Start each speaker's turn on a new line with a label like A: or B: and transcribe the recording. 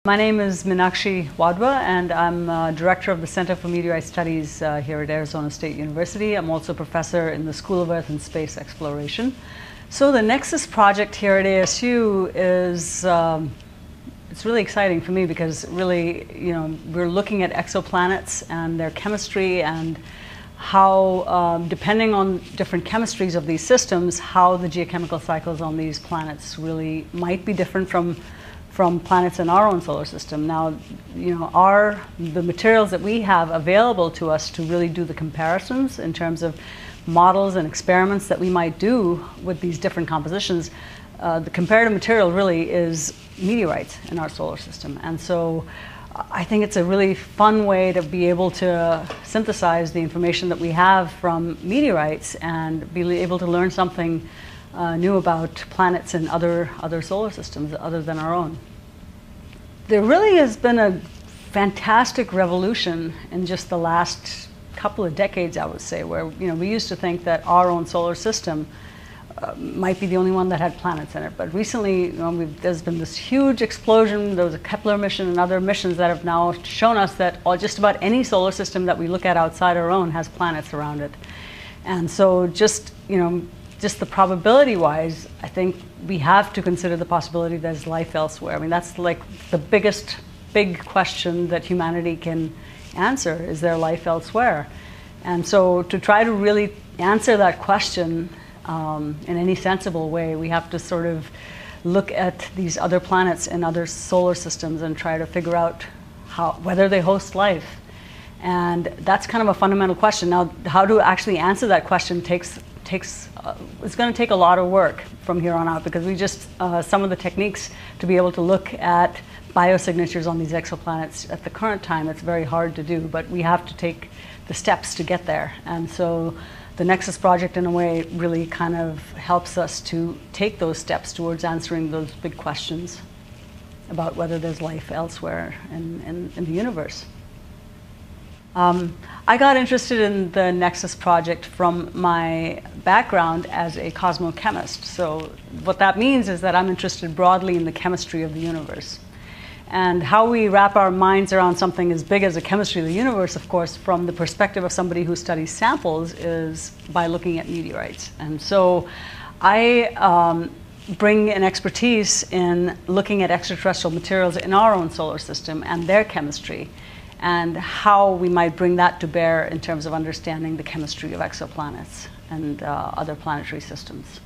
A: My name is Meenakshi Wadwha, and I'm Director of the Center for Meteorite Studies here at Arizona State University. I'm also a professor in the School of Earth and Space Exploration. So the NExSS project here at ASU is it's really exciting for me because really, we're looking at exoplanets and their chemistry and how, depending on different chemistries of these systems, how the geochemical cycles on these planets really might be different from planets in our own solar system. Now, the materials that we have available to us to really do the comparisons in terms of models and experiments that we might do with these different compositions, the comparative material really is meteorites in our solar system. And so I think it's a really fun way to be able to synthesize the information that we have from meteorites and be able to learn something new about planets in other solar systems other than our own. There really has been a fantastic revolution in just the last couple of decades, I would say, where we used to think that our own solar system might be the only one that had planets in it. But recently, there's been this huge explosion. There was a Kepler mission and other missions that have now shown us that just about any solar system that we look at outside our own has planets around it. And so just the probability-wise, I think we have to consider the possibility there's life elsewhere. I mean, that's like the big question that humanity can answer: is there life elsewhere? And so to try to really answer that question in any sensible way, we have to sort of look at these other planets in other solar systems and try to figure out whether they host life. And that's kind of a fundamental question. Now, how to actually answer that question it's going to take a lot of work from here on out, because some of the techniques to be able to look at biosignatures on these exoplanets at the current time, it's very hard to do, but we have to take the steps to get there. And so the NExSS project, in a way, really kind of helps us to take those steps towards answering those big questions about whether there's life elsewhere in the universe. I got interested in the NExSS project from my background as a cosmochemist. So what that means is that I'm interested broadly in the chemistry of the universe. And how we wrap our minds around something as big as the chemistry of the universe, of course, from the perspective of somebody who studies samples, is by looking at meteorites. And so I bring an expertise in looking at extraterrestrial materials in our own solar system and their chemistry, and how we might bring that to bear in terms of understanding the chemistry of exoplanets and other planetary systems.